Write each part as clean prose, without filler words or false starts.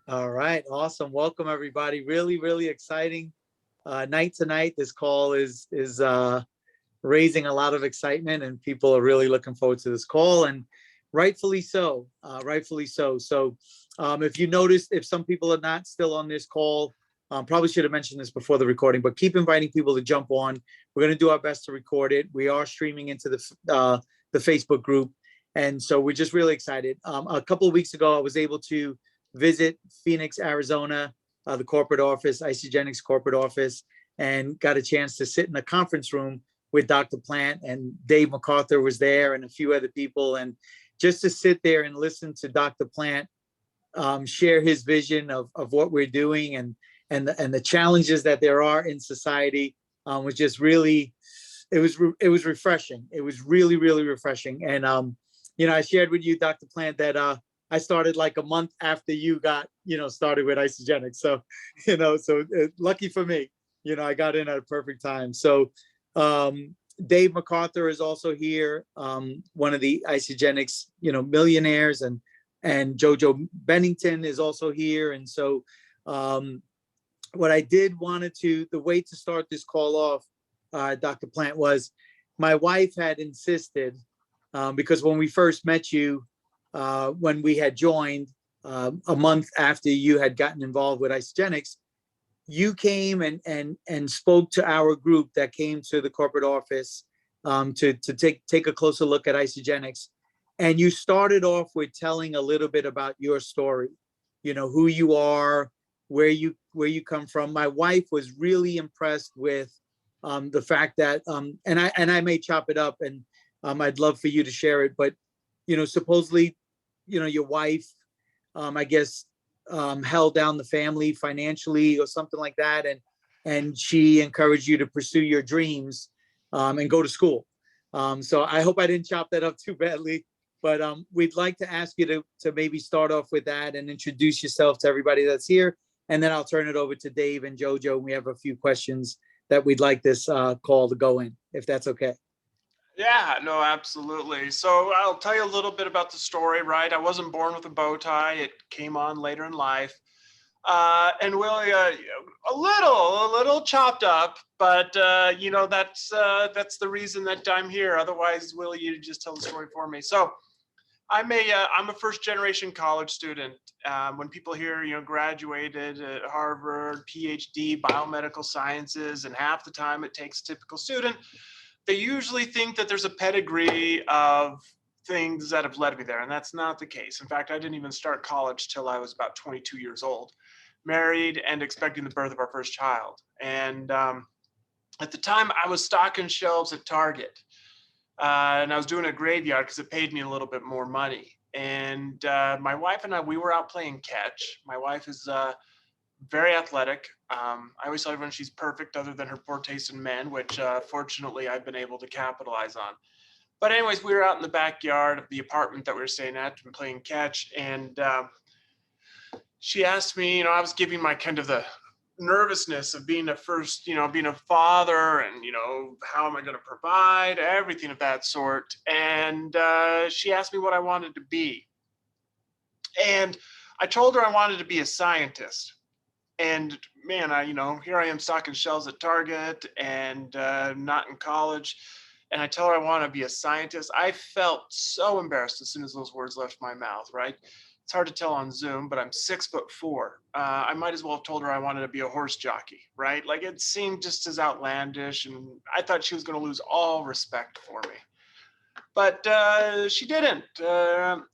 All right, awesome. Welcome everybody. Really, really exciting night tonight. This call is raising a lot of excitement, and people are really looking forward to this call, and rightfully so. Rightfully so. If you noticed, if some people are not still on this call, probably should have mentioned this before the recording, but keep inviting people to jump on. We're going to do our best to record it. We are streaming into the Facebook group, and so we're just really excited. A couple of weeks ago, I was able to visit Phoenix, Arizona, the corporate office, Isagenix corporate office, and got a chance to sit in the conference room with Dr. Plant, and Dave MacArthur was there and a few other people. And just to sit there and listen to Dr. Plant share his vision of what we're doing and the challenges that there are in society was just really, it was refreshing. It was really, really refreshing. And, I shared with you, Dr. Plant, that I started like a month after you got, started with Isagenix. So, lucky for me, I got in at a perfect time. So Dave MacArthur is also here, one of the Isagenix, millionaires, and JoJo Bennington is also here. And so what I the way to start this call off, Dr. Plant, was my wife had insisted, because when we first met you, when we had joined a month after you had gotten involved with Isagenix, you came and spoke to our group that came to the corporate office to take a closer look at Isagenix. And you started off with telling a little bit about your story, who you are, where you come from. My wife was really impressed with the fact that, and I may chop it up, and I'd love for you to share it, but supposedly, your wife, I guess, held down the family financially or something like that, and she encouraged you to pursue your dreams and go to school. So I hope I didn't chop that up too badly, but we'd like to ask you to maybe start off with that and introduce yourself to everybody that's here, and then I'll turn it over to Dave and JoJo. We have a few questions that we'd like this call to go in, if that's okay. Yeah, no, absolutely. So I'll tell you a little bit about the story, right? I wasn't born with a bow tie. It came on later in life. And Willie, a little chopped up, but that's the reason that I'm here. Otherwise, Willie, you just tell the story for me. So I'm a first generation college student. When people hear, graduated at Harvard, PhD, biomedical sciences, and half the time it takes a typical student, they usually think that there's a pedigree of things that have led me there, and that's not the case. In fact, I didn't even start college till I was about 22 years old, married and expecting the birth of our first child. And at the time, I was stocking shelves at Target, and I was doing a graveyard because it paid me a little bit more money. And my wife and I, we were out playing catch. My wife is very athletic. I always tell everyone she's perfect other than her poor taste in men, which fortunately I've been able to capitalize on. But anyways, we were out in the backyard of the apartment that we were staying at and playing catch. And she asked me, I was giving my kind of the nervousness of being being a father, and, how am I going to provide, everything of that sort. And she asked me what I wanted to be. And I told her I wanted to be a scientist. And man, here I am stocking shelves at Target and not in college. And I tell her I want to be a scientist. I felt so embarrassed as soon as those words left my mouth, right? It's hard to tell on Zoom, but I'm 6'4". I might as well have told her I wanted to be a horse jockey, right? Like, it seemed just as outlandish, and I thought she was going to lose all respect for me. But she didn't.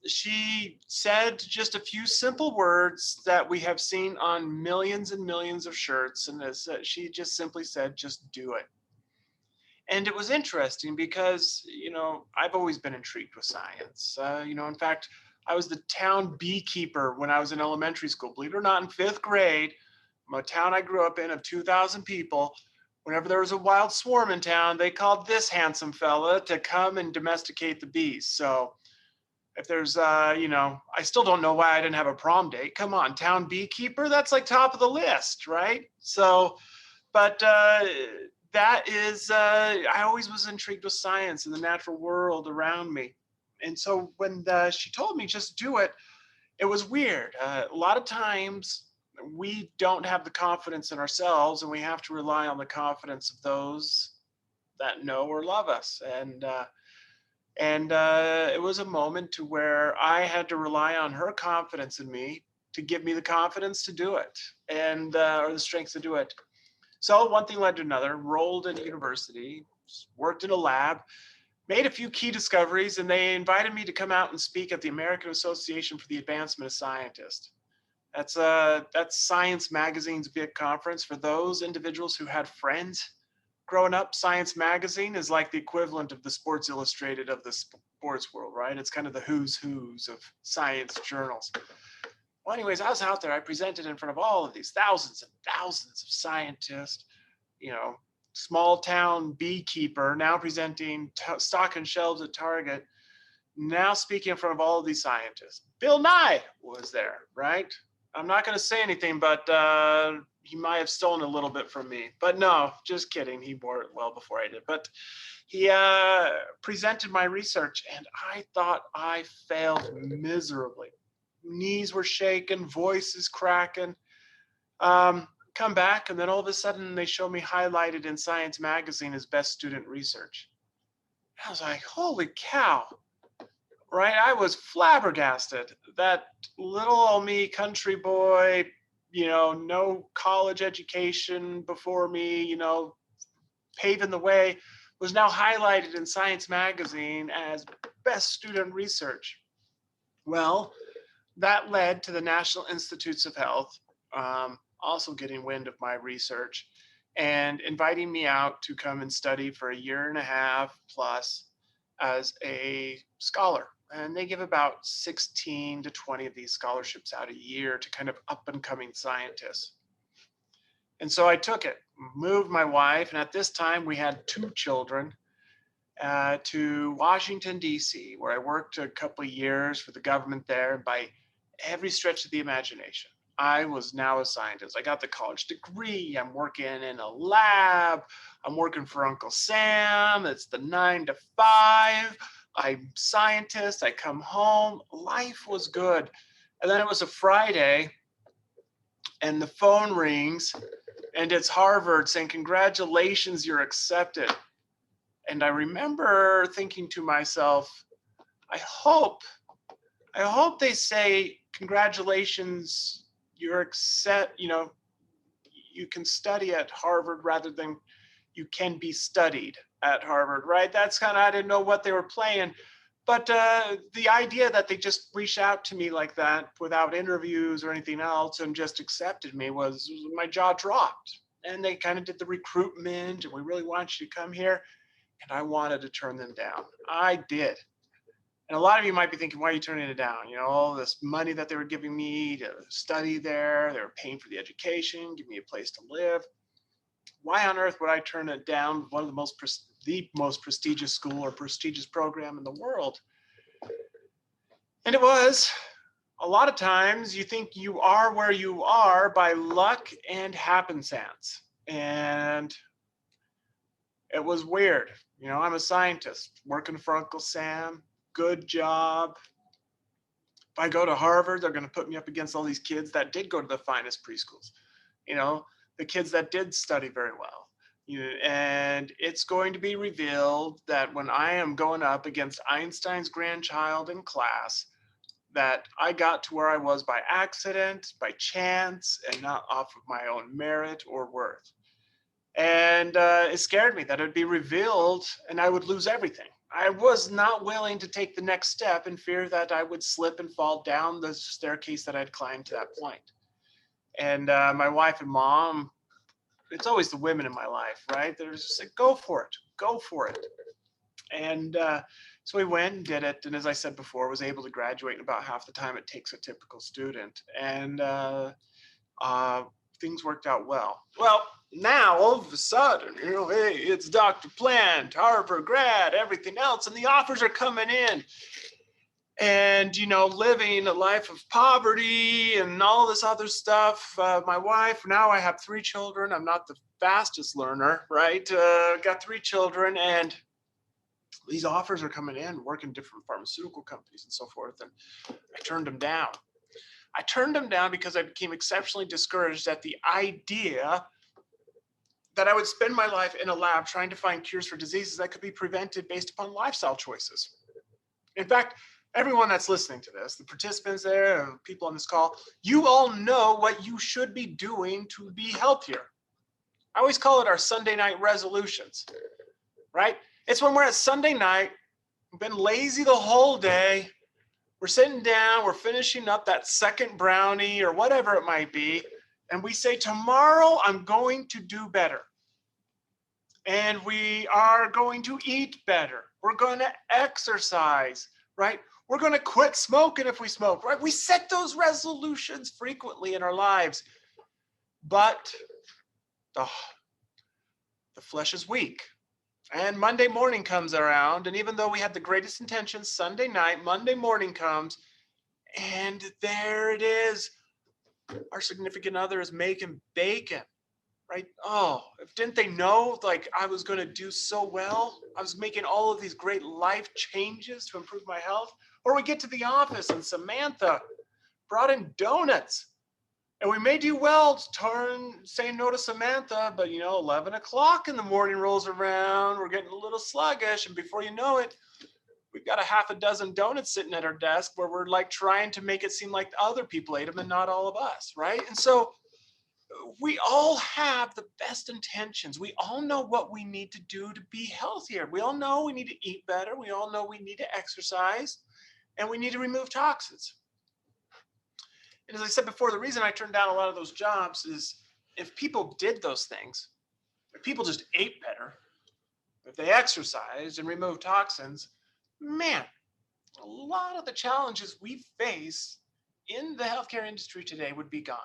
She said just a few simple words that we have seen on millions and millions of shirts. And she just simply said, just do it. And it was interesting because, I've always been intrigued with science. In fact, I was the town beekeeper when I was in elementary school. Believe it or not, in 5th grade, a town I grew up in of 2,000 people, whenever there was a wild swarm in town, they called this handsome fella to come and domesticate the bees. So if there's, I still don't know why I didn't have a prom date. Come on, town beekeeper, that's like top of the list, right? So, but that is, I always was intrigued with science and the natural world around me. And so when she told me just do it, it was weird. A lot of times we don't have the confidence in ourselves, and we have to rely on the confidence of those that know or love us. And it was a moment to where I had to rely on her confidence in me to give me the confidence to do it, and or the strength to do it. So one thing led to another. Rolled into university, worked in a lab, made a few key discoveries, and they invited me to come out and speak at the American Association for the Advancement of Scientists. That's Science Magazine's big conference for those individuals who had friends growing up. Science Magazine is like the equivalent of the Sports Illustrated of the sports world, right? It's kind of the who's of science journals. Well, anyways, I was out there. I presented in front of all of these thousands and thousands of scientists, you know, small town beekeeper, now presenting stock and shelves at Target, now speaking in front of all of these scientists. Bill Nye was there, right? I'm not going to say anything, but he might have stolen a little bit from me. But no, just kidding. He bore it well before I did. But he presented my research, and I thought I failed miserably. Knees were shaking, voices cracking. Come back, and then all of a sudden they show me highlighted in Science Magazine as best student research. I was like, holy cow, right? I was flabbergasted. That little old me, country boy, you know, no college education before me, you know, paving the way, was now highlighted in Science Magazine as best student research. Well, that led to the National Institutes of Health also getting wind of my research and inviting me out to come and study for a year and a half plus as a scholar. And they give about 16 to 20 of these scholarships out a year to kind of up and coming scientists. And so I took it, moved my wife, and at this time we had 2 children, to Washington, D.C., where I worked a couple of years for the government there. By every stretch of the imagination, I was now a scientist. I got the college degree. I'm working in a lab. I'm working for Uncle Sam. It's the 9 to 5. I'm scientist. I come home. Life was good. And then it was a Friday, and the phone rings, and it's Harvard saying, congratulations, you're accepted. And I remember thinking to myself, I hope they say, congratulations, you're accept, you know, you can study at Harvard rather than you can be studied at Harvard, right? That's kind of, I didn't know what they were playing. But the idea that they just reached out to me like that without interviews or anything else and just accepted me was, my jaw dropped. And they kind of did the recruitment, and we really want you to come here. And I wanted to turn them down. I did. And a lot of you might be thinking, why are you turning it down? You know, all this money that they were giving me to study there, they were paying for the education, give me a place to live. Why on earth would I turn it down? One of the most prestigious school or prestigious program in the world. And it was, a lot of times you think you are where you are by luck and happenstance. And it was weird. You know, I'm a scientist working for Uncle Sam, good job. If I go to Harvard, they're going to put me up against all these kids that did go to the finest preschools, you know, the kids that did study very well. You know, and it's going to be revealed that when I am going up against Einstein's grandchild in class, that I got to where I was by accident, by chance, and not off of my own merit or worth. And it scared me that it would be revealed and I would lose everything. I was not willing to take the next step in fear that I would slip and fall down the staircase that I'd climbed to that point. And my wife and mom, it's always the women in my life, right? They're just like, go for it, go for it. And so we went and did it. And as I said before, was able to graduate in about half the time it takes a typical student. And things worked out well. Well, now all of a sudden, you know, hey, it's Dr. Plant, Harvard grad, everything else, and the offers are coming in. And, you know, living a life of poverty and all this other stuff. My wife, now I have 3 children. I'm not the fastest learner, right? Got 3 children, and these offers are coming in, working different pharmaceutical companies and so forth. And I turned them down. I turned them down because I became exceptionally discouraged at the idea that I would spend my life in a lab trying to find cures for diseases that could be prevented based upon lifestyle choices. In fact, everyone that's listening to this, the participants there, and people on this call, you all know what you should be doing to be healthier. I always call it our Sunday night resolutions, right? It's when we're at Sunday night, we've been lazy the whole day, we're sitting down, we're finishing up that second brownie or whatever it might be, and we say, tomorrow I'm going to do better. And we are going to eat better. We're going to exercise, right? We're going to quit smoking if we smoke, right? We set those resolutions frequently in our lives, but the flesh is weak. And Monday morning comes around, and even though we had the greatest intentions Sunday night, Monday morning comes, and there it is. Our significant other is making bacon, right? Oh, didn't they know like I was going to do so well? I was making all of these great life changes to improve my health. Or we get to the office and Samantha brought in donuts. And we may do well to saying no to Samantha, but 11 o'clock in the morning rolls around, we're getting a little sluggish, and before you know it, we've got a half a dozen donuts sitting at our desk where we're like trying to make it seem like other people ate them and not all of us, right? And so we all have the best intentions. We all know what we need to do to be healthier. We all know we need to eat better. We all know we need to exercise, and we need to remove toxins. And as I said before, the reason I turned down a lot of those jobs is if people did those things, if people just ate better, if they exercised and removed toxins, man, a lot of the challenges we face in the healthcare industry today would be gone.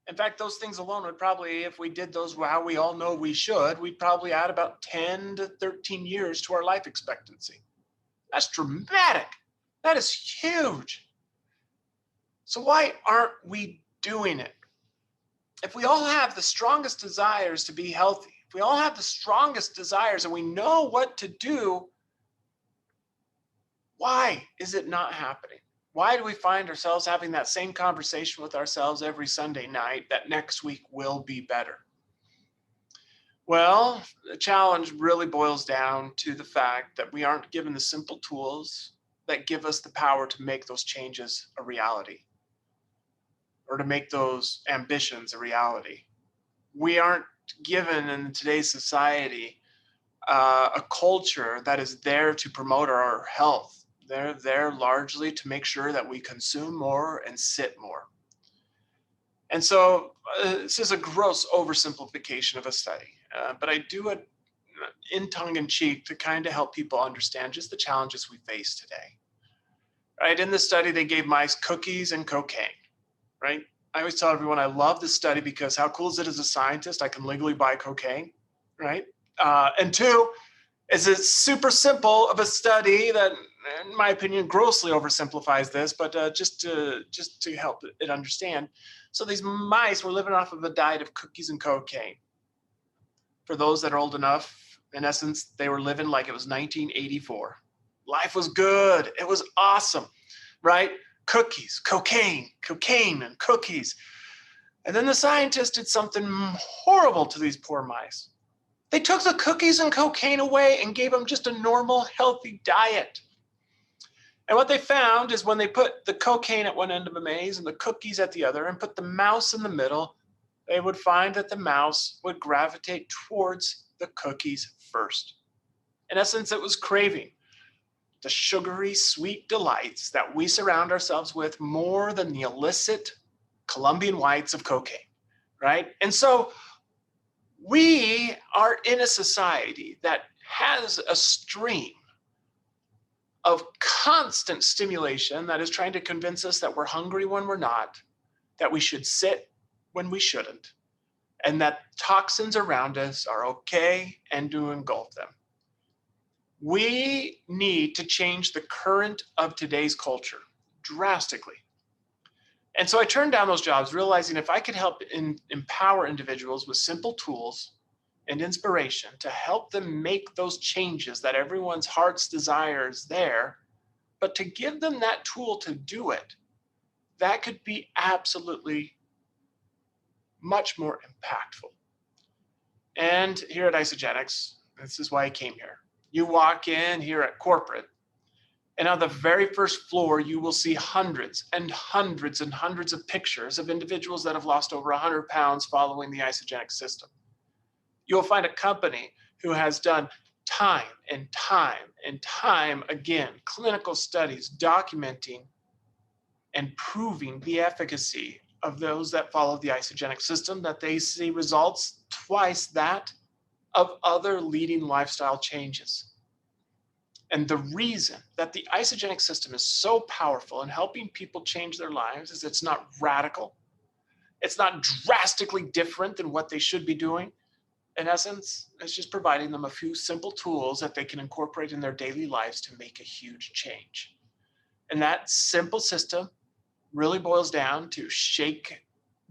In fact, those things alone would probably, if we did those how we all know we should, we'd probably add about 10 to 13 years to our life expectancy. That's dramatic. That is huge. So why aren't we doing it? If we all have the strongest desires to be healthy, if we all have the strongest desires and we know what to do, why is it not happening? Why do we find ourselves having that same conversation with ourselves every Sunday night that next week will be better? Well, the challenge really boils down to the fact that we aren't given the simple tools that give us the power to make those changes a reality, or to make those ambitions a reality. We aren't given in today's society a culture that is there to promote our health. They're there largely to make sure that we consume more and sit more. And so this is a gross oversimplification of a study, but I do it in tongue in cheek to kind of help people understand just the challenges we face today. Right? In this study, they gave mice cookies and cocaine. Right? I always tell everyone I love this study because how cool is it as a scientist? I can legally buy cocaine, right? And two, is it's super simple of a study that, in my opinion, grossly oversimplifies this, but just to help it understand. So these mice were living off of a diet of cookies and cocaine. For those that are old enough, in essence, they were living like it was 1984. Life was good. It was awesome, right? Cookies, cocaine, and cookies. And then the scientists did something horrible to these poor mice. They took the cookies and cocaine away and gave them just a normal, healthy diet. And what they found is when they put the cocaine at one end of a maze and the cookies at the other and put the mouse in the middle, they would find that the mouse would gravitate towards the cookies first. In essence, it was craving the sugary, sweet delights that we surround ourselves with more than the illicit Colombian whites of cocaine, right? And so we are in a society that has a stream of constant stimulation that is trying to convince us that we're hungry when we're not, that we should sit when we shouldn't, and that toxins around us are okay and to engulf them. We need to change the current of today's culture drastically. And so I turned down those jobs, realizing if I could help empower individuals with simple tools and inspiration to help them make those changes that everyone's heart's desire is there, but to give them that tool to do it, that could be absolutely much more impactful. And here at Isagenix, this is why I came here. You walk in here at corporate, and on the very first floor, you will see hundreds and hundreds and hundreds of pictures of individuals that have lost over 100 pounds following the Isagenix system. You'll find a company who has done time and time and time again clinical studies documenting and proving the efficacy of those that follow the Isagenix system, that they see results twice that of other leading lifestyle changes. And the reason that the Isagenix system is so powerful in helping people change their lives is it's not radical. It's not drastically different than what they should be doing. In essence, it's just providing them a few simple tools that they can incorporate in their daily lives to make a huge change. And that simple system really boils down to shake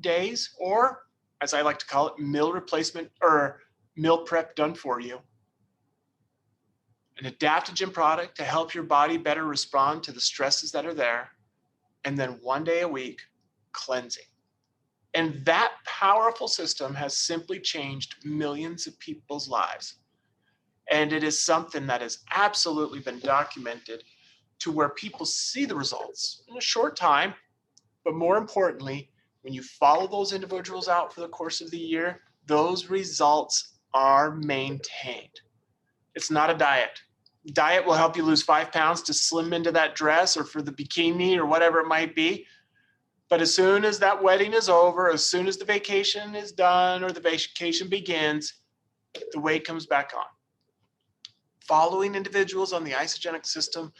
days, or as I like to call it, meal replacement or meal prep done for you. An adaptogen product to help your body better respond to the stresses that are there. And then one day a week, cleansing. And that powerful system has simply changed millions of people's lives. And it is something that has absolutely been documented to where people see the results in a short time. But more importantly, when you follow those individuals out for the course of the year, those results are maintained. It's not a diet. Diet will help you lose 5 pounds to slim into that dress or for the bikini or whatever it might be. But as soon as that wedding is over, as soon as the vacation is done or the vacation begins, the weight comes back on. Following individuals on the Isagenix system,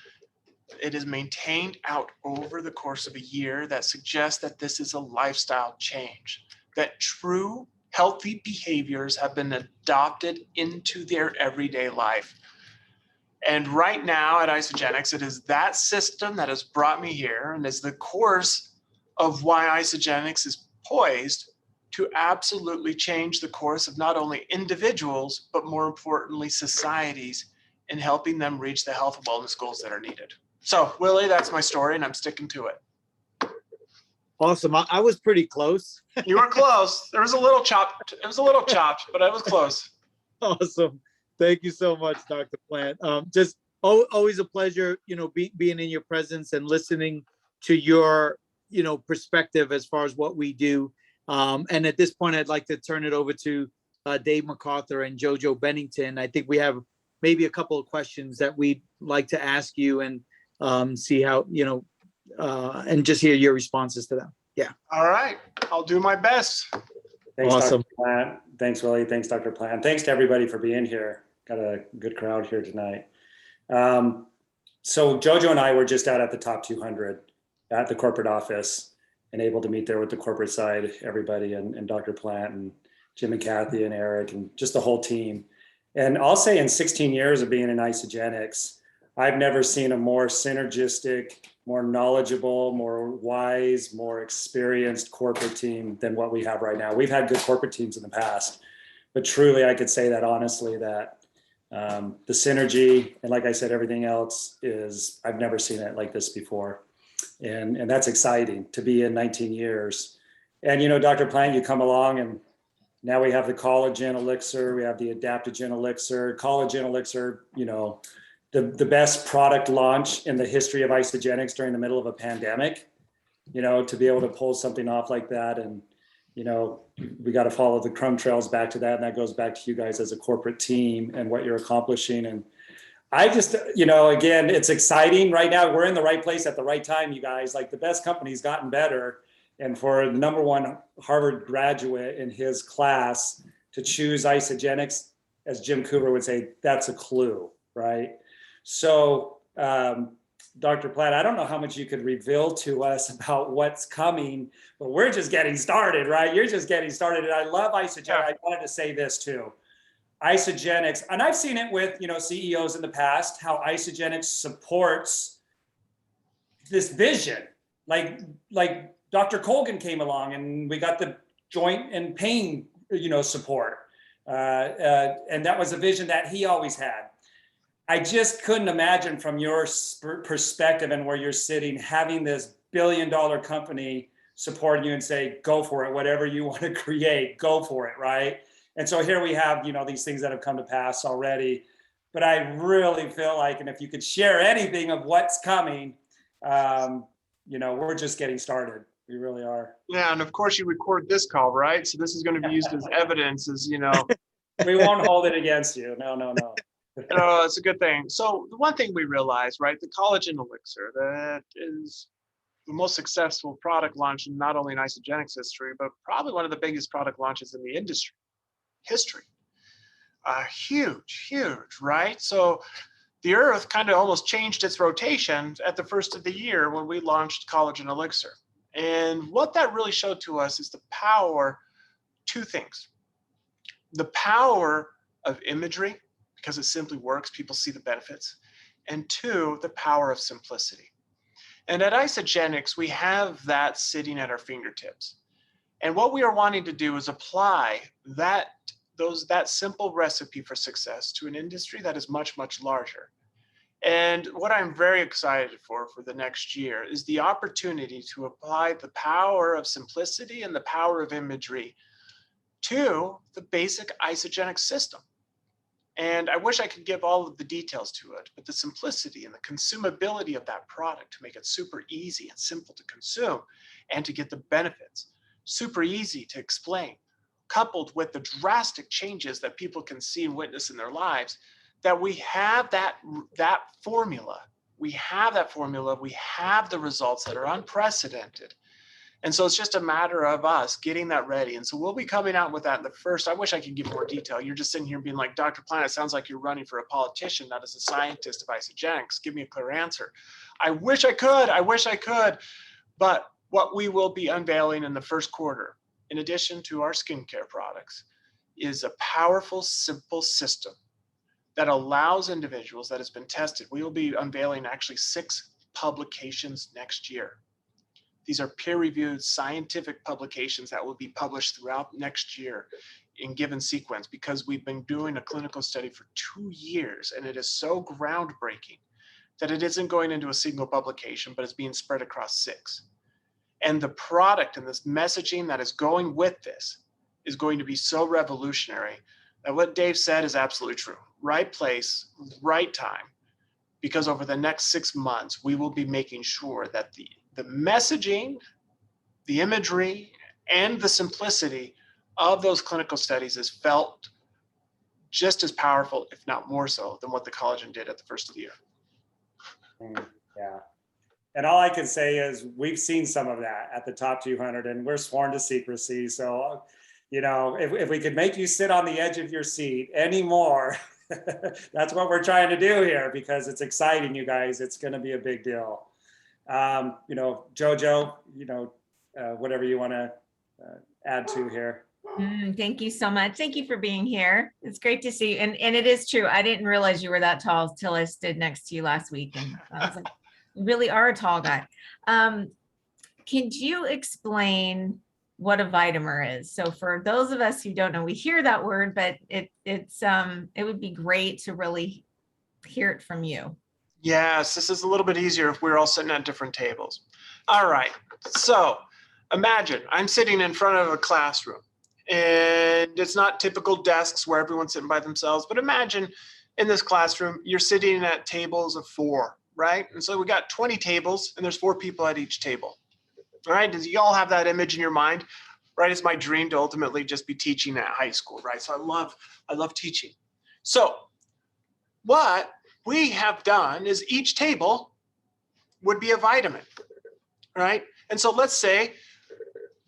it is maintained out over the course of a year that suggests that this is a lifestyle change, that true healthy behaviors have been adopted into their everyday life. And right now at Isagenix, it is that system that has brought me here and is the course of why Isagenix is poised to absolutely change the course of not only individuals, but more importantly, societies in helping them reach the health and wellness goals that are needed. So Willie, that's my story and I'm sticking to it. Awesome. I was pretty close. You were close. There was a little chopped. It was a little chopped, but I was close. Awesome. Thank you so much, Dr. Plant. Just always a pleasure, being in your presence and listening to your, perspective as far as what we do. And at this point, I'd like to turn it over to Dave MacArthur and JoJo Bennington. I think we have maybe a couple of questions that we'd like to ask you and see how, and just hear your responses to them. Yeah. All right. I'll do my best. Thanks, Awesome. Dr. Plant. Thanks, Willie. Thanks, Dr. Plant. Thanks to everybody for being here. Got a good crowd here tonight. So JoJo and I were just out at the top 200 at the corporate office and able to meet there with the corporate side, everybody, and Dr. Plant and Jim and Kathy and Eric and just the whole team. And I'll say in 16 years of being in Isagenix, I've never seen a more synergistic, more knowledgeable, more wise, more experienced corporate team than what we have right now. We've had good corporate teams in the past, but truly I could say that honestly, that the synergy and like I said, everything else is, I've never seen it like this before. And that's exciting to be in 19 years. And, Dr. Plant, you come along and now we have the collagen elixir, we have the adaptogen elixir, collagen elixir, the best product launch in the history of Isagenix during the middle of a pandemic, to be able to pull something off like that. And, we got to follow the crumb trails back to that. And that goes back to you guys as a corporate team and what you're accomplishing. And I just, again, it's exciting right now. We're in the right place at the right time, you guys. Like the best company's gotten better. And for the #1 Harvard graduate in his class to choose Isagenix, as Jim Cooper would say, that's a clue, right? So, Dr. Platt, I don't know how much you could reveal to us about what's coming, but we're just getting started, right? You're just getting started. And I love Isagenix. I wanted to say this too. Isagenix, and I've seen it with, CEOs in the past, how Isagenix supports this vision. Like Dr. Colgan came along and we got the joint and pain, support. And that was a vision that he always had. I just couldn't imagine from your perspective and where you're sitting, having this billion-dollar company supporting you and say, go for it, whatever you want to create, go for it, right? And so here we have, these things that have come to pass already. But I really feel like, and if you could share anything of what's coming, we're just getting started. We really are. Yeah, and of course you record this call, right? So this is going to be used as evidence, We won't hold it against you. No. No, it's a good thing. So the one thing we realized, right, the collagen elixir, that is the most successful product launch in not only in Isagenix history, but probably one of the biggest product launches in the industry history. Huge, right? So the Earth kind of almost changed its rotation at the first of the year when we launched collagen elixir. And what that really showed to us is the power, two things. The power of imagery, because it simply works, people see the benefits. And two, the power of simplicity. And at Isagenix, we have that sitting at our fingertips. And what we are wanting to do is apply that simple recipe for success to an industry that is much, much larger. And what I'm very excited for the next year is the opportunity to apply the power of simplicity and the power of imagery to the basic Isagenix system. And I wish I could give all of the details to it, but the simplicity and the consumability of that product to make it super easy and simple to consume and to get the benefits, super easy to explain, coupled with the drastic changes that people can see and witness in their lives, that we have that formula. We have the results that are unprecedented. And so it's just a matter of us getting that ready. And so we'll be coming out with that in the first. I wish I could give more detail. You're just sitting here being like, Dr. Planet, sounds like you're running for a politician, not as a scientist of Isagenix. Give me a clear answer. I wish I could. But what we will be unveiling in the first quarter, in addition to our skincare products, is a powerful, simple system that allows individuals, that has been tested. We will be unveiling actually 6 publications next year. These are peer-reviewed scientific publications that will be published throughout next year in given sequence, because we've been doing a clinical study for 2 years, and it is so groundbreaking that it isn't going into a single publication, but it's being spread across 6. And the product and this messaging that is going with this is going to be so revolutionary that what Dave said is absolutely true. Right place, right time, because over the next 6 months, we will be making sure that the messaging, the imagery, and the simplicity of those clinical studies is felt just as powerful, if not more so, than what the collagen did at the first of the year. Yeah. And all I can say is we've seen some of that at the top 200, and we're sworn to secrecy. So, if we could make you sit on the edge of your seat anymore, that's what we're trying to do here, because it's exciting, you guys. It's going to be a big deal. JoJo, whatever you want to add to here. Thank you so much. Thank you for being here. It's great to see you. And it is true. I didn't realize you were that tall till I stood next to you last week. And I was like, you really are a tall guy. Can you explain what a vitamer is? So for those of us who don't know, we hear that word, but it would be great to really hear it from you. Yes, this is a little bit easier if we're all sitting at different tables. All right, so imagine I'm sitting in front of a classroom, and it's not typical desks where everyone's sitting by themselves, but imagine in this classroom, you're sitting at tables of 4, right? And so we got 20 tables, and there's 4 people at each table. All right, does you all have that image in your mind? Right, it's my dream to ultimately just be teaching at high school, right? So I love teaching. So what we have done is each table would be a vitamin, right? And so let's say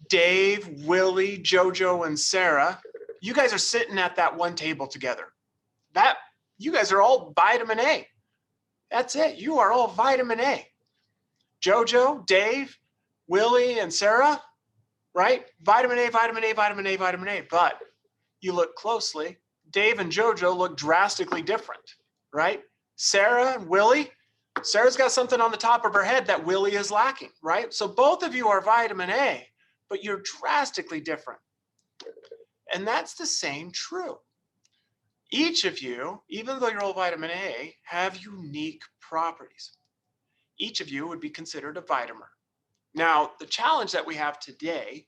Dave, Willie, JoJo, and Sarah, you guys are sitting at that one table together. You guys are all vitamin A. That's it. You are all vitamin A. JoJo, Dave, Willie, and Sarah, right? Vitamin A, vitamin A, vitamin A, vitamin A. But you look closely, Dave and JoJo look drastically different, right? Sarah and Willie, Sarah's got something on the top of her head that Willie is lacking, right? So both of you are vitamin A, but you're drastically different. And that's the same true. Each of you, even though you're all vitamin A, have unique properties. Each of you would be considered a vitamer. Now, the challenge that we have today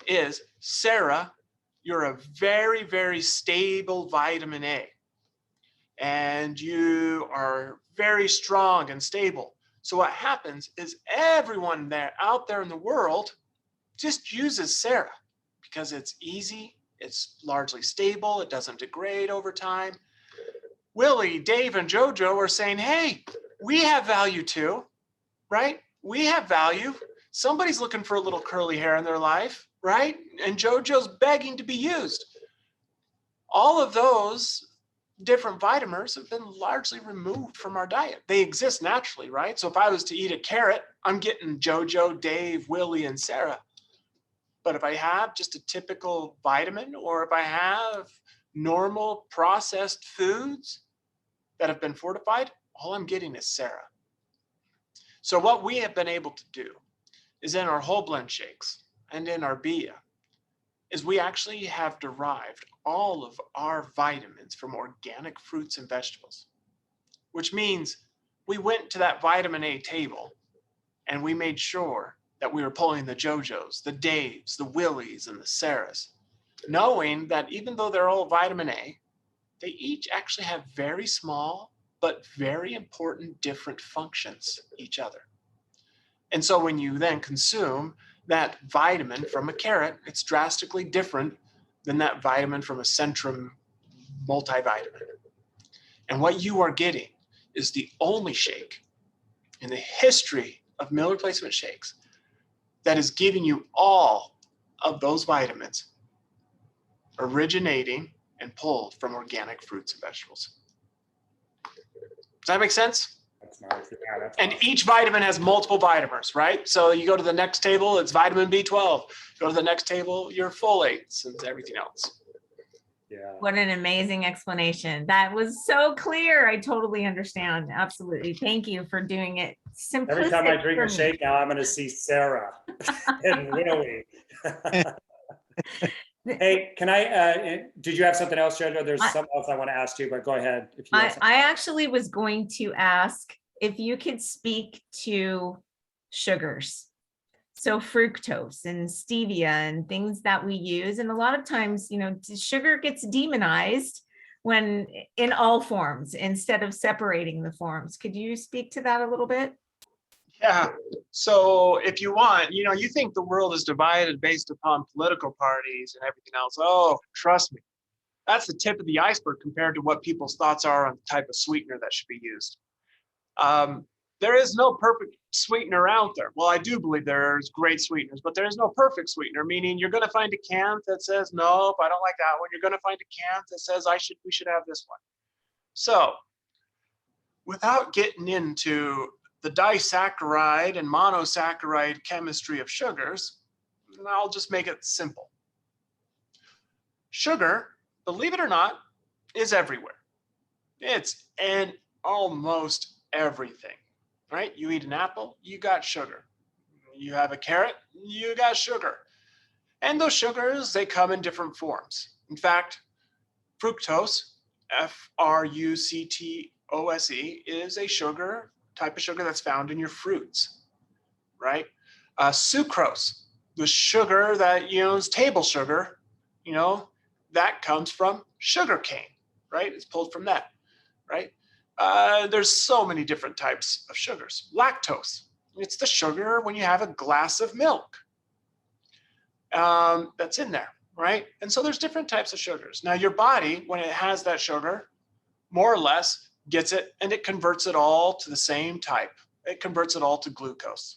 is, Sarah, you're a very, very stable vitamin A, and you are very strong and stable. So what happens is everyone out there in the world just uses Sarah because it's easy, it's largely stable, it doesn't degrade over time. Willie, Dave, and JoJo are saying, hey, we have value too, right? We have value. Somebody's looking for a little curly hair in their life, right? And JoJo's begging to be used. All of those different vitamins have been largely removed from our diet. They exist naturally, right? So if I was to eat a carrot, I'm getting JoJo, Dave, Willie, and Sarah. But if I have just a typical vitamin, or if I have normal processed foods that have been fortified, all I'm getting is Sarah. So what we have been able to do is, in our whole blend shakes and in our BIA, is we actually have derived all of our vitamins from organic fruits and vegetables, which means we went to that vitamin A table and we made sure that we were pulling the JoJos, the Daves, the Willies, and the Sarahs, knowing that even though they're all vitamin A, they each actually have very small but very important different functions each other. And so when you then consume that vitamin from a carrot, it's drastically different than that vitamin from a Centrum multivitamin. And what you are getting is the only shake in the history of meal replacement shakes that is giving you all of those vitamins originating and pulled from organic fruits and vegetables. Does that make sense? That's nice. Yeah, that's And awesome. each vitamin has multiple vitamins, right? So you go to the next table, it's vitamin B12. Go to the next table, your folates and everything else. Yeah. What an amazing explanation. That was so clear. I totally understand. Absolutely. Thank you for doing it simplistic. Every time I drink for a me. shake now, I'm going to see Sarah and Willie. Hey, can I, did you have something else, JoJo? There's something else I want to ask you, but go ahead. If you have something. I actually was going to ask if you could speak to sugars. So fructose and stevia and things that we use. And a lot of times, you know, sugar gets demonized when in all forms instead of separating the forms. Could you speak to that a little bit? Yeah. So if you want, you know, you think the world is divided based upon political parties and everything else. Oh, trust me. That's the tip of the iceberg compared to what people's thoughts are on the type of sweetener that should be used. There is no perfect sweetener out there. Well, I do believe there's great sweeteners, but there is no perfect sweetener, meaning you're going to find a can that says, nope, I don't like that one. You're going to find a can that says, we should have this one. So without getting into the disaccharide and monosaccharide chemistry of sugars, I'll just make it simple. Sugar, believe it or not, is everywhere. It's in almost everything, right? You eat an apple, you got sugar. You have a carrot, you got sugar. And those sugars, they come in different forms. In fact, fructose, F-R-U-C-T-O-S-E, is a type of sugar that's found in your fruits, right? Sucrose, the sugar that, you know, is table sugar, you know, that comes from sugar cane, right? It's pulled from that, right? There's so many different types of sugars. Lactose, it's the sugar when you have a glass of milk that's in there, right? And so there's different types of sugars. Now your body, when it has that sugar, more or less gets it and it converts it all to the same type. It converts it all to glucose,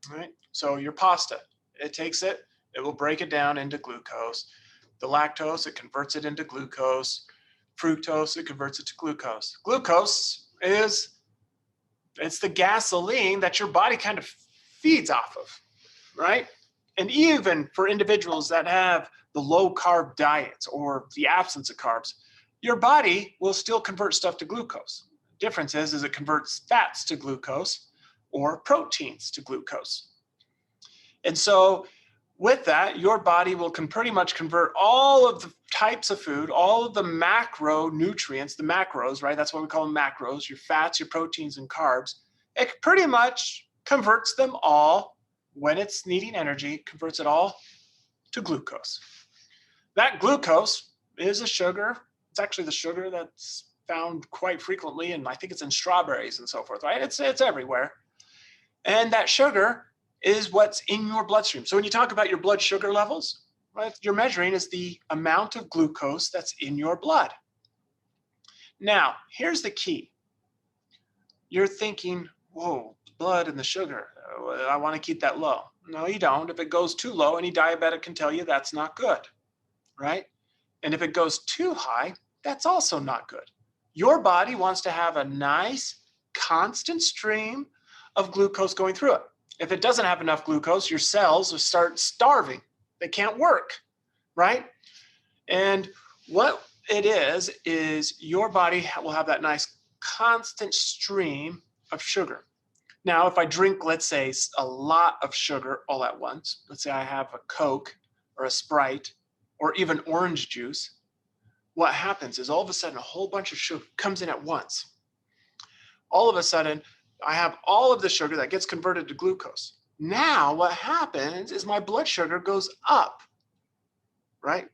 right? So your pasta, it takes it, it will break it down into glucose. The lactose, it converts it into glucose. Fructose, it converts it to glucose. Glucose it's the gasoline that your body kind of feeds off of, right? And even for individuals that have the low carb diets or the absence of carbs, your body will still convert stuff to glucose. The difference is it converts fats to glucose or proteins to glucose. And so with that, your body will pretty much convert all of the types of food, all of the macronutrients, the macros, right? That's what we call them, macros, your fats, your proteins, and carbs. It pretty much converts them all when it's needing energy, converts it all to glucose. That glucose is a sugar. It's actually the sugar that's found quite frequently, and I think it's in strawberries and so forth, right? It's everywhere. And that sugar is what's in your bloodstream. So when you talk about your blood sugar levels, what you're measuring is the amount of glucose that's in your blood. Now, here's the key. You're thinking, whoa, blood and the sugar, I want to keep that low. No, you don't. If it goes too low, any diabetic can tell you that's not good, right? And if it goes too high, that's also not good. Your body wants to have a nice, constant stream of glucose going through it. If it doesn't have enough glucose, your cells will start starving. They can't work, right? And what it is your body will have that nice, constant stream of sugar. Now, if I drink, let's say, a lot of sugar all at once, let's say I have a Coke or a Sprite or even orange juice, what happens is all of a sudden a whole bunch of sugar comes in at once. All of a sudden, I have all of the sugar that gets converted to glucose. Now, what happens is my blood sugar goes up, right?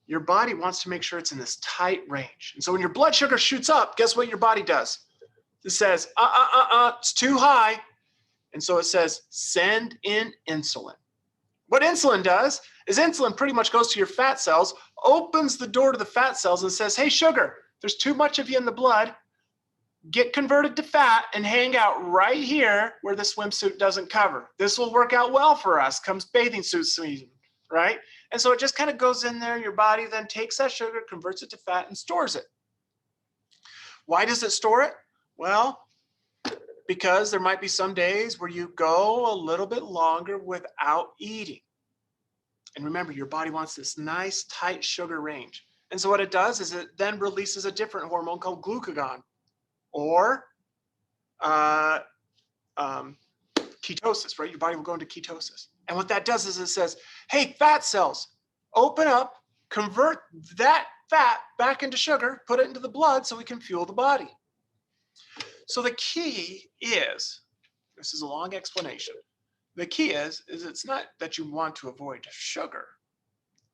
Your body wants to make sure it's in this tight range. And so when your blood sugar shoots up, guess what your body does? It says, it's too high. And so it says, send in insulin. What insulin does is insulin pretty much goes to your fat cells, opens the door to the fat cells and says, hey, sugar, there's too much of you in the blood. Get converted to fat and hang out right here where the swimsuit doesn't cover. This will work out well for us, comes bathing suit season, right? And so it just kind of goes in there. Your body then takes that sugar, converts it to fat, and stores it. Why does it store it? Well, because there might be some days where you go a little bit longer without eating. And remember, your body wants this nice, tight sugar range. And so what it does is it then releases a different hormone called glucagon, or ketosis, right? Your body will go into ketosis. And what that does is it says, hey, fat cells, open up, convert that fat back into sugar, put it into the blood so we can fuel the body. So the key is, this is a long explanation. The key is it's not that you want to avoid sugar.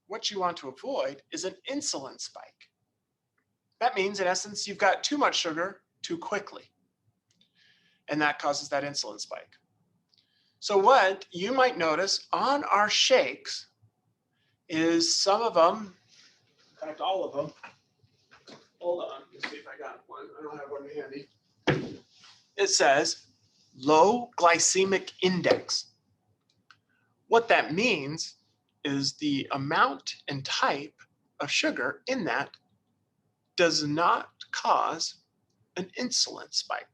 What you want to avoid is an insulin spike. That means, in essence, you've got too much sugar too quickly. And that causes that insulin spike. So what you might notice on our shakes is some of them, in fact, all of them. Hold on, let's see if I got one. I don't have one handy. It says low glycemic index. What that means is the amount and type of sugar in that does not cause an insulin spike.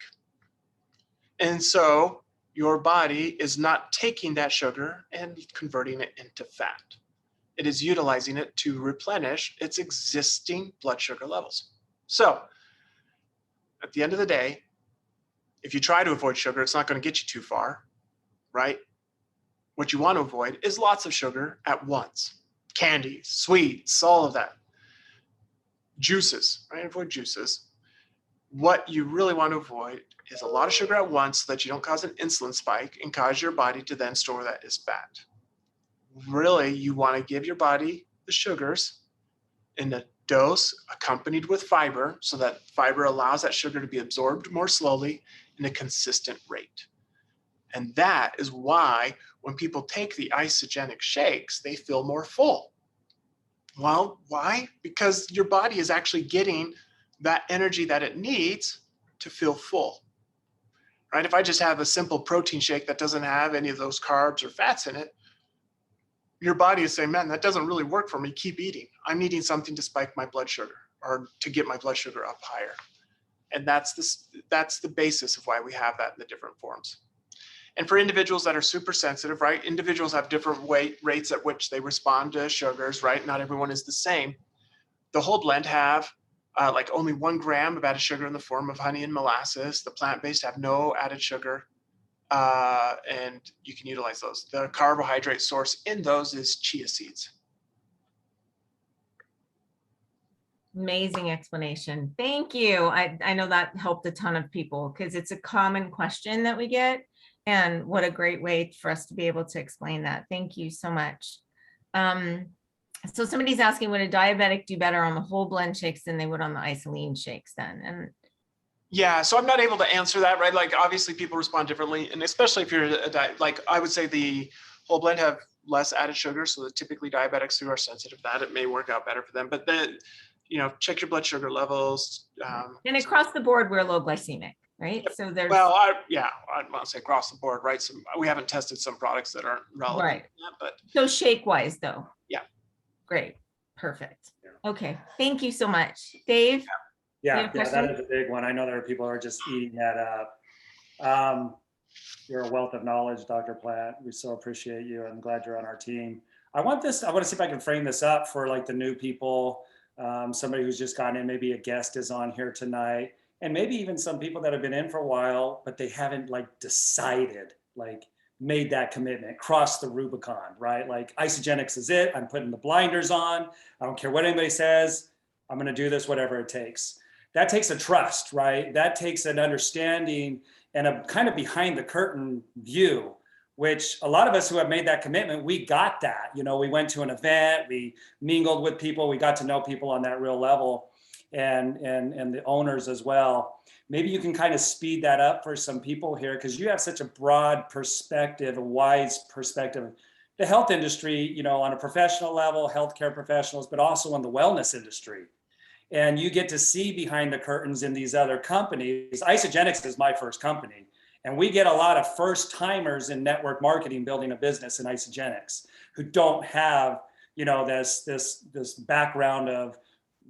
And so your body is not taking that sugar and converting it into fat. It is utilizing it to replenish its existing blood sugar levels. So at the end of the day, if you try to avoid sugar, it's not going to get you too far, right? What you want to avoid is lots of sugar at once. Candies, sweets, all of that. Juices, right? Avoid juices. What you really want to avoid is a lot of sugar at once so that you don't cause an insulin spike and cause your body to then store that as fat. Really, you want to give your body the sugars in a dose accompanied with fiber so that fiber allows that sugar to be absorbed more slowly in a consistent rate. And that is why when people take the Isagenix shakes, they feel more full. Well, why? Because your body is actually getting that energy that it needs to feel full, right? If I just have a simple protein shake that doesn't have any of those carbs or fats in it, your body is saying, man, that doesn't really work for me. Keep eating. I'm needing something to spike my blood sugar or to get my blood sugar up higher. And that's the basis of why we have that in the different forms. And for individuals that are super sensitive, right? Individuals have different rates at which they respond to sugars, right? Not everyone is the same. The whole blend have like only 1 gram of added sugar in the form of honey and molasses. The plant-based have no added sugar, and you can utilize those. The carbohydrate source in those is chia seeds. Amazing explanation. Thank you. I know that helped a ton of people because it's a common question that we get. And what a great way for us to be able to explain that. Thank you so much. So somebody's asking, would a diabetic do better on the whole blend shakes than they would on the isolene shakes then? And yeah, so I'm not able to answer that, right? Like obviously people respond differently, and especially if you're a diet, like I would say the whole blend have less added sugar, so that typically diabetics who are sensitive to that, it may work out better for them. But then, check your blood sugar levels. and across the board, we're low glycemic, right? So there's Well, I want to say across the board, right? We haven't tested some products that aren't relevant, right. to that, but So shake wise though. Yeah. Great. Perfect. Okay. Thank you so much. Dave? Yeah, that is a big one. I know there are people who are just eating that up. You're a wealth of knowledge, Dr. Platt. We so appreciate you. I'm glad you're on our team. I want to see if I can frame this up for like the new people, somebody who's just gotten in, maybe a guest is on here tonight, and maybe even some people that have been in for a while, but they haven't like decided, like made that commitment, crossed the Rubicon, right? Like Isagenix is it. I'm putting the blinders on. I don't care what anybody says. I'm going to do this, whatever it takes. That takes a trust, right? That takes an understanding and a kind of behind the curtain view, which a lot of us who have made that commitment, we got that. We went to an event, we mingled with people, we got to know people on that real level, and the owners as well. Maybe you can kind of speed that up for some people here, because you have such a broad perspective, a wise perspective. The health industry, on a professional level, healthcare professionals, but also in the wellness industry. And you get to see behind the curtains in these other companies. Isagenix is my first company. And we get a lot of first timers in network marketing, building a business in Isagenix, who don't have, this background of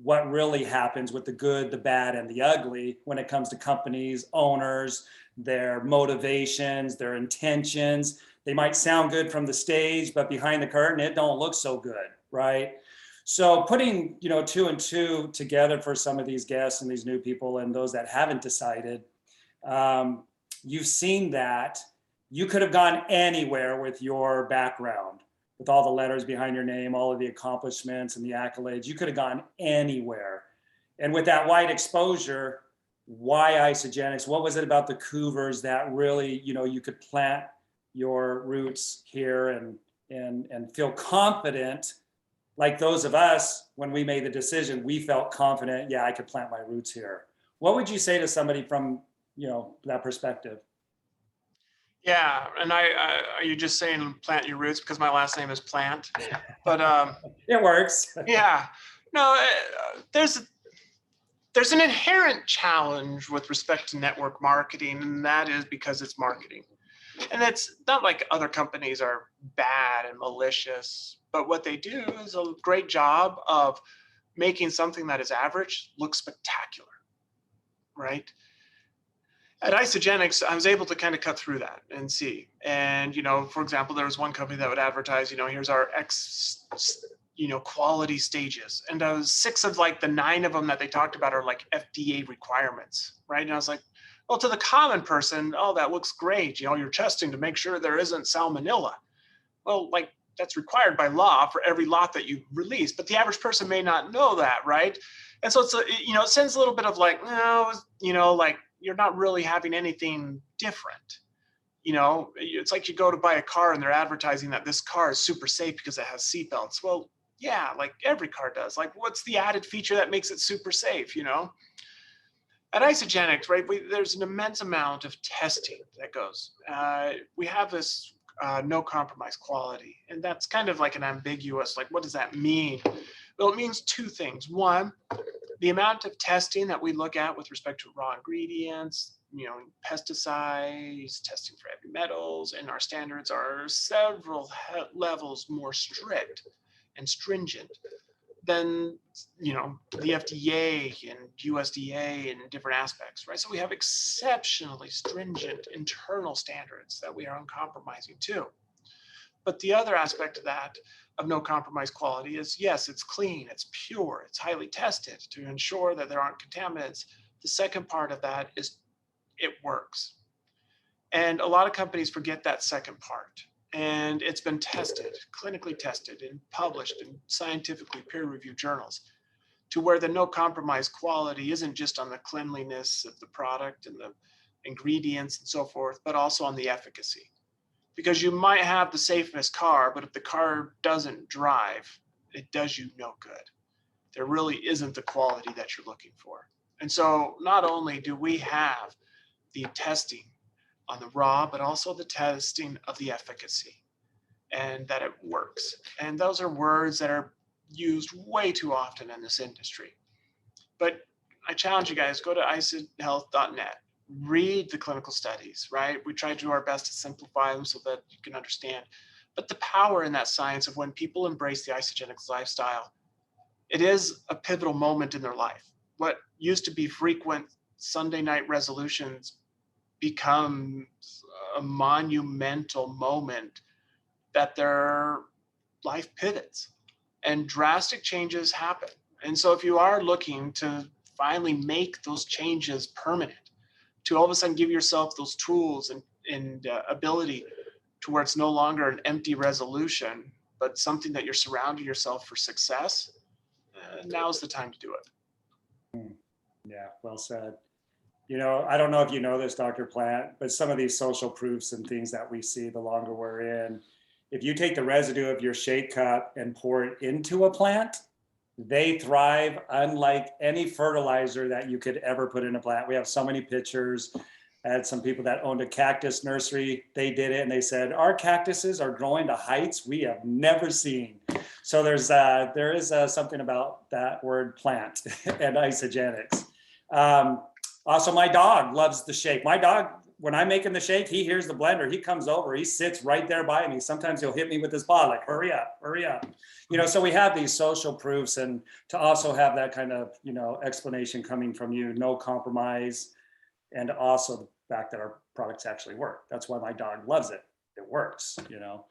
what really happens with the good, the bad, and the ugly when it comes to companies, owners, their motivations, their intentions. They might sound good from the stage, but behind the curtain, it don't look so good, right? So putting, 2 and 2 together for some of these guests and these new people and those that haven't decided, you've seen that you could have gone anywhere with your background, with all the letters behind your name, all of the accomplishments and the accolades. You could have gone anywhere. And with that wide exposure, why Isagenix? What was it about the Cougars that really, you could plant your roots here and feel confident? Like those of us, when we made the decision, we felt confident, I could plant my roots here. What would you say to somebody from, that perspective? Yeah, and are you just saying plant your roots because my last name is Plant? But it works. Yeah, no, there's an inherent challenge with respect to network marketing, and that is because it's marketing. And it's not like other companies are bad and malicious, but what they do is a great job of making something that is average look spectacular, right? At Isagenix, I was able to kind of cut through that and see. And, for example, there was one company that would advertise, here's our quality stages. And 6 of like the 9 of them that they talked about are like FDA requirements, right? And I was like, well, to the common person, oh, that looks great. You're testing to make sure there isn't salmonella. Well, like that's required by law for every lot that you release, but the average person may not know that, right? And so it's, it sends a little bit of like, no, like you're not really having anything different. It's like you go to buy a car and they're advertising that this car is super safe because it has seatbelts. Well, yeah, like every car does. Like what's the added feature that makes it super safe, At Isagenix, right, there's an immense amount of testing that goes. We have this no compromise quality, and that's kind of like an ambiguous, like, what does that mean? Well, it means 2 things. One, the amount of testing that we look at with respect to raw ingredients, pesticides, testing for heavy metals, and our standards are several levels more strict and stringent than the FDA and USDA and different aspects, right? So we have exceptionally stringent internal standards that we are uncompromising to. But the other aspect of that, of no compromise quality, is yes, it's clean, it's pure, it's highly tested to ensure that there aren't contaminants. The second part of that is it works. And a lot of companies forget that second part. And it's been tested, clinically tested, and published in scientifically peer-reviewed journals, to where the no compromise quality isn't just on the cleanliness of the product and the ingredients and so forth, but also on the efficacy. Because you might have the safest car, but if the car doesn't drive, it does you no good. There really isn't the quality that you're looking for. And so not only do we have the testing on the raw, but also the testing of the efficacy and that it works. And those are words that are used way too often in this industry. But I challenge you guys, go to isahealth.net, read the clinical studies, right? We try to do our best to simplify them so that you can understand. But the power in that science of when people embrace the Isagenix lifestyle, it is a pivotal moment in their life. What used to be frequent Sunday night resolutions becomes a monumental moment that their life pivots and drastic changes happen. And so if you are looking to finally make those changes permanent, to all of a sudden give yourself those tools and ability to where it's no longer an empty resolution, but something that you're surrounding yourself for success, now's the time to do it. Yeah, well said. You know, I don't know if you know this, Dr. Plant, but some of these social proofs and things that we see the longer we're in, if you take the residue of your shake cup and pour it into a plant, they thrive unlike any fertilizer that you could ever put in a plant. We have so many pictures. I had some people that owned a cactus nursery. They did it and they said, our cactuses are growing to heights we have never seen. So there is something about that word plant and Isagenix. Also, my dog loves the shake. My dog, when I'm making the shake, he hears the blender. He comes over, he sits right there by me. Sometimes he'll hit me with his paw, like, hurry up, hurry up. You know, so we have these social proofs, and to also have that kind of, you know, explanation coming from you, no compromise, and also the fact that our products actually work. That's why my dog loves it. It works, you know.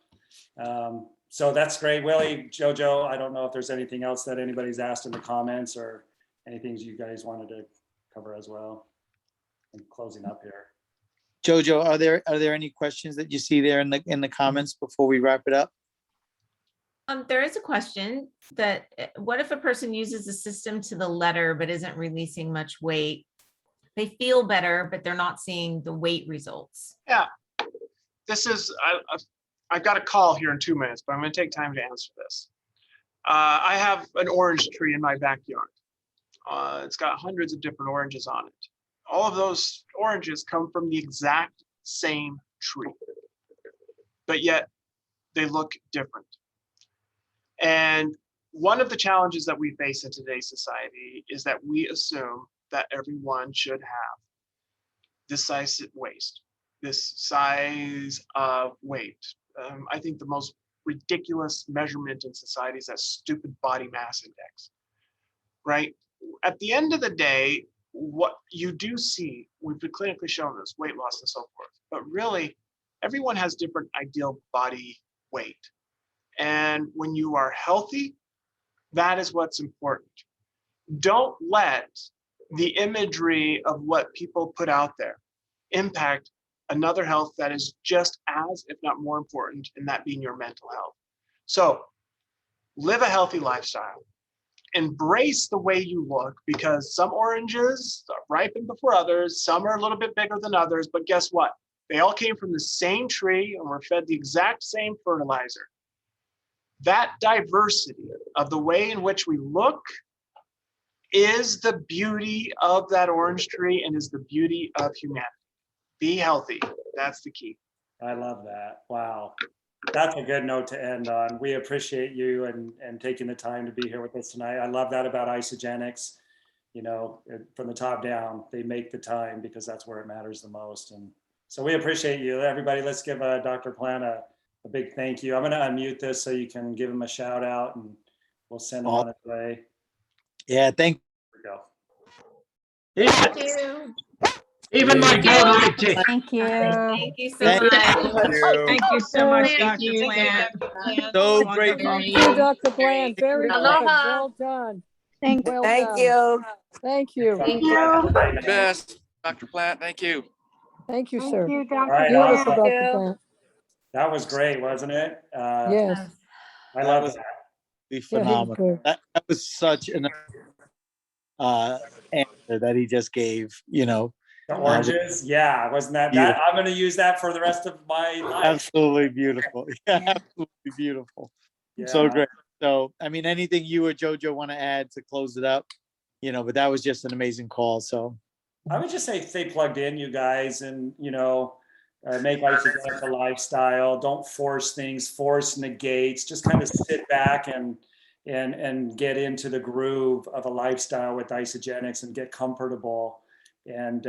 So that's great. Willie, JoJo, I don't know if there's anything else that anybody's asked in the comments or anything you guys wanted to cover as well. I'm closing up here. JoJo, are there any questions that you see there in the comments before we wrap it up? There is a question that what if a person uses the system to the letter but isn't releasing much weight? They feel better, but they're not seeing the weight results. Yeah, this is, I've got a call here in 2 minutes, but I'm going to take time to answer this. I have an orange tree in my backyard. It's got hundreds of different oranges on it. All of those oranges come from the exact same tree, but yet they look different. And one of the challenges that we face in today's society is that we assume that everyone should have this size waist, this size of weight. I think the most ridiculous measurement in society is that stupid body mass index, right? At the end of the day, what you do see, we've been clinically shown this, weight loss and so forth, but really everyone has different ideal body weight. And when you are healthy, that is what's important. Don't let the imagery of what people put out there impact another health that is just as, if not more important, and that being your mental health. So live a healthy lifestyle. Embrace the way you look, because some oranges ripen before others, some are a little bit bigger than others, but guess what? They all came from the same tree and were fed the exact same fertilizer. That diversity of the way in which we look is the beauty of that orange tree and is the beauty of humanity. Be healthy. That's the key. I love that. Wow. That's a good note to end on. We appreciate you and taking the time to be here with us tonight. I love that about Isagenix. You know, from the top down, they make the time because that's where it matters the most. And so we appreciate you. Everybody, let's give Dr. Plant a big thank you. I'm going to unmute this so you can give him a shout out and we'll send him on his way. Yeah, thank There we go. Thank you. Even my dog liked it. Thank you. Thank you so Thank much. you. Thank you so much, Thank Dr. Plant. So great. Wonderful. Thank you, Dr. Bland. Very good. Aloha. Well done. Thank Well Thank done. you. Thank you. Best, Dr. Plant. Thank you. Thank you, sir. you, All Dr. right, Beautiful, awesome. Dr. Bland. That was great, wasn't it? Yes. I love that. Be Yeah, he was phenomenal. good. That was such an answer that he just gave, you know, The oranges, yeah, wasn't that? I'm going to use that for the rest of my life. Absolutely beautiful. Yeah, absolutely beautiful. So great. So, I mean, anything you or JoJo want to add to close it up? But that was just an amazing call. So I would just say stay plugged in, you guys, and make Isagenix a lifestyle. Don't force things, force negates. Just kind of sit back and get into the groove of a lifestyle with Isagenix and get comfortable. And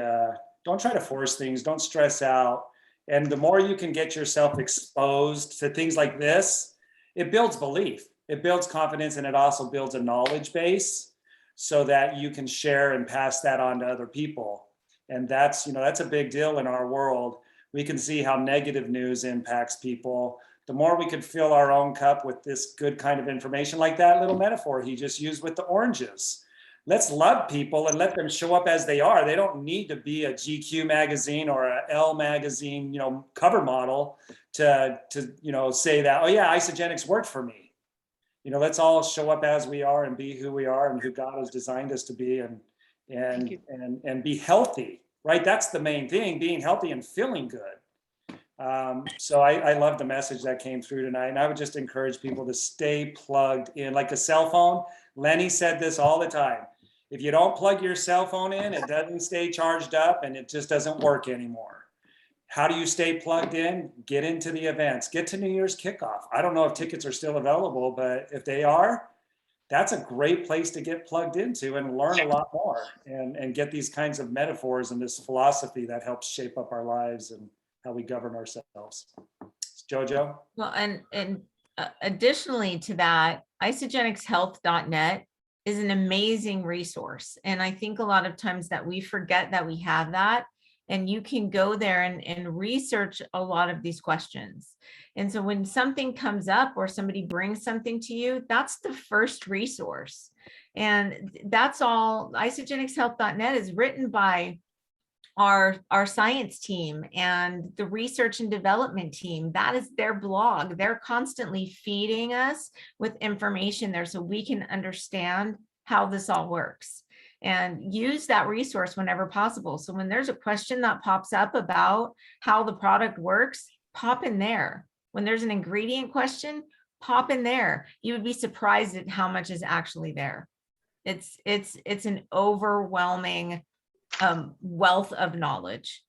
don't try to force things. Don't stress out. And the more you can get yourself exposed to things like this, it builds belief, it builds confidence, and it also builds a knowledge base so that you can share and pass that on to other people. And that's a big deal in our world. We can see how negative news impacts people. The more we could fill our own cup with this good kind of information, like that little metaphor he just used with the oranges. Let's love people and let them show up as they are. They don't need to be a GQ magazine or a Elle magazine, cover model to say that, oh yeah, Isagenix worked for me. Let's all show up as we are and be who we are and who God has designed us to be, and be healthy, right? That's the main thing, being healthy and feeling good. So I love the message that came through tonight, and I would just encourage people to stay plugged in. Like a cell phone, Lenny said this all the time. If you don't plug your cell phone in, it doesn't stay charged up and it just doesn't work anymore. How do you stay plugged in? Get into the events, get to New Year's kickoff. I don't know if tickets are still available, but if they are, that's a great place to get plugged into and learn a lot more and get these kinds of metaphors and this philosophy that helps shape up our lives and how we govern ourselves. JoJo? Well, and additionally to that, isagenixhealth.net is an amazing resource. And I think a lot of times that we forget that we have that, and you can go there and research a lot of these questions. And so when something comes up or somebody brings something to you, that's the first resource. And that's all. Isagenixhealth.net is written by our science team and the research and development team. That is their blog. They're constantly feeding us with information there so we can understand how this all works and use that resource whenever possible. So when there's a question that pops up about how the product works, pop in there. When there's an ingredient question, pop in there. You would be surprised at how much is actually there. It's an overwhelming wealth of knowledge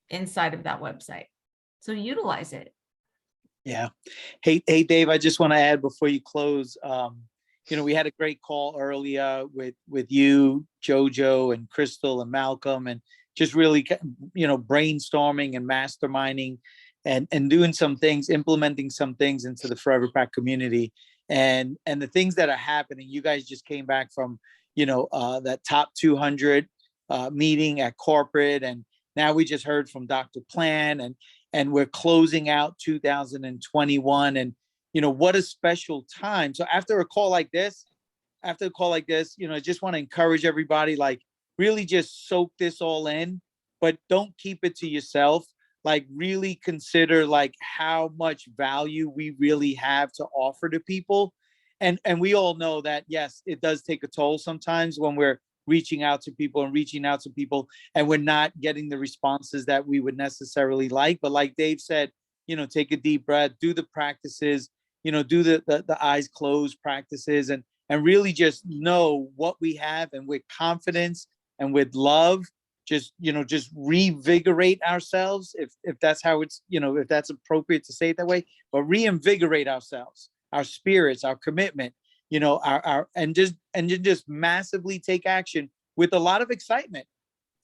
inside of that website. So utilize it. yeah. Hey, Dave, I just want to add before you close, we had a great call earlier with you, JoJo, and Crystal and Malcolm, and just really, brainstorming and masterminding and doing some things, implementing some things into the Forever Pack community, and the things that are happening. You guys just came back from, that top 200 meeting at corporate, and now we just heard from Dr. Plant, and we're closing out 2021, and what a special time. So after a call like this, I just want to encourage everybody, like, really just soak this all in, but don't keep it to yourself. Like, really consider like how much value we really have to offer to people. And we all know that, yes, it does take a toll sometimes when we're reaching out to people and we're not getting the responses that we would necessarily like. But like Dave said, take a deep breath, do the practices, do the eyes closed practices, and really just know what we have, and with confidence and with love, just reinvigorate ourselves, if that's how it's, if that's appropriate to say it that way, but reinvigorate ourselves, our spirits, our commitment, and just massively take action with a lot of excitement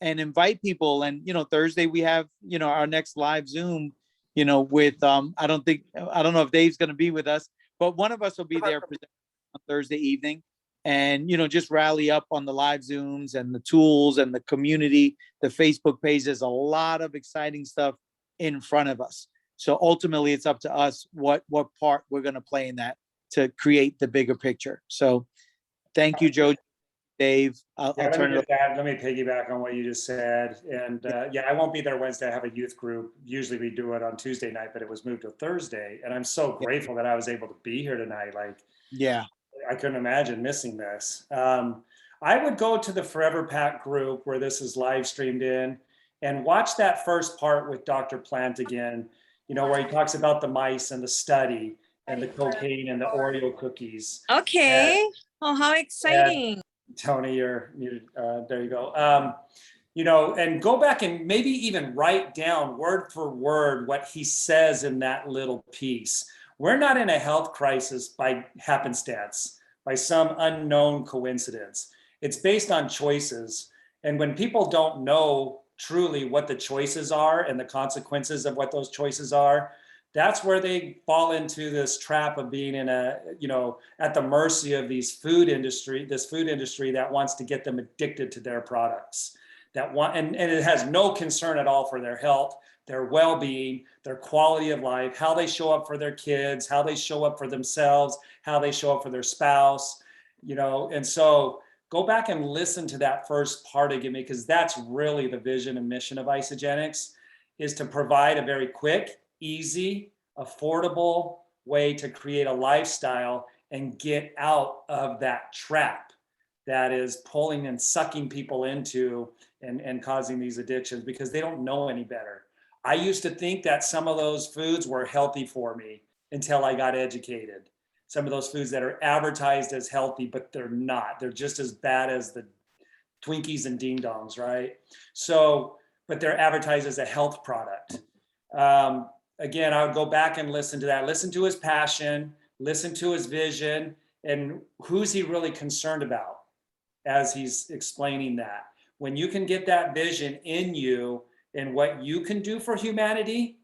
and invite people. And, Thursday we have, our next live Zoom, with, I don't know if Dave's going to be with us, but one of us will be there on Thursday evening, and, just rally up on the live Zooms and the tools and the community, the Facebook page. There's a lot of exciting stuff in front of us. So ultimately it's up to us what part we're going to play in that to create the bigger picture. So thank you, Joe, Dave. I'll turn it over. Let me piggyback on what you just said. And I won't be there Wednesday. I have a youth group. Usually we do it on Tuesday night, but it was moved to Thursday. And I'm so grateful that I was able to be here tonight. Like, yeah, I couldn't imagine missing this. I would go to the Forever Pack group where this is live streamed in And watch that first part with Dr. Plant again, where he talks about the mice and the study and the cocaine and the Oreo cookies. Okay. Oh, how exciting. Tony, you're muted. There you go. And go back and maybe even write down word for word what he says in that little piece. We're not in a health crisis by happenstance, by some unknown coincidence. It's based on choices. And when people don't know truly what the choices are and the consequences of what those choices are, that's where they fall into this trap of being in at the mercy of this food industry that wants to get them addicted to their products, and it has no concern at all for their health, their well-being, their quality of life, how they show up for their kids, how they show up for themselves, how they show up for their spouse, and so go back and listen to that first part again, because that's really the vision and mission of Isagenix, is to provide a very quick, easy, affordable way to create a lifestyle and get out of that trap that is pulling and sucking people into and causing these addictions, because they don't know any better. I used to think that some of those foods were healthy for me until I got educated. Some of those foods that are advertised as healthy, but they're not. They're just as bad as the Twinkies and Ding Dongs, right? So, but they're advertised as a health product. Again, I would go back and listen to that. Listen to his passion, listen to his vision, and who's he really concerned about as he's explaining that. When you can get that vision in you and what you can do for humanity.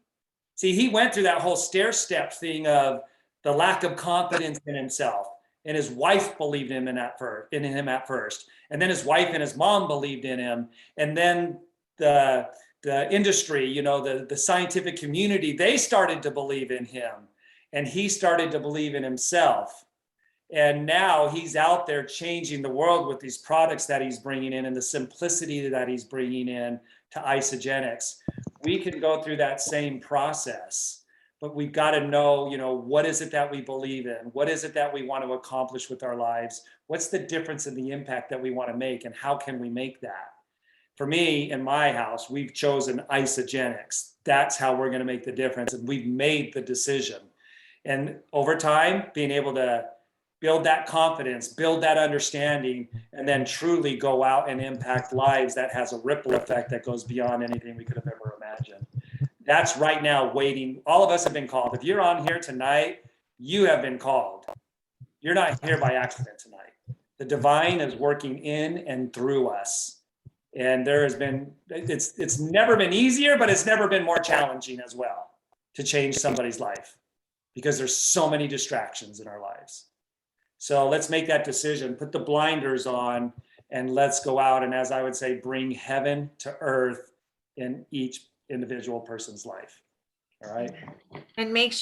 See, he went through that whole stair-step thing of the lack of confidence in himself, and his wife believed in him at first, and then his wife and his mom believed in him, and then the industry, the scientific community, they started to believe in him, and he started to believe in himself. And now he's out there changing the world with these products that he's bringing in and the simplicity that he's bringing in to Isagenix. We can go through that same process. But we've got to know, what is it that we believe in? What is it that we want to accomplish with our lives? What's the difference in the impact that we want to make, and how can we make that? For me, in my house, we've chosen Isagenix. That's how we're going to make the difference. And we've made the decision. And over time, being able to build that confidence, build that understanding, and then truly go out and impact lives that has a ripple effect that goes beyond anything we could have ever imagined. That's right now waiting. All of us have been called. If you're on here tonight, you have been called. You're not here by accident tonight. The divine is working in and through us. And it's never been easier, but it's never been more challenging as well to change somebody's life, because there's so many distractions in our lives. So let's make that decision, put the blinders on, and let's go out and, as I would say, bring heaven to earth in each individual person's life. All right. And make sure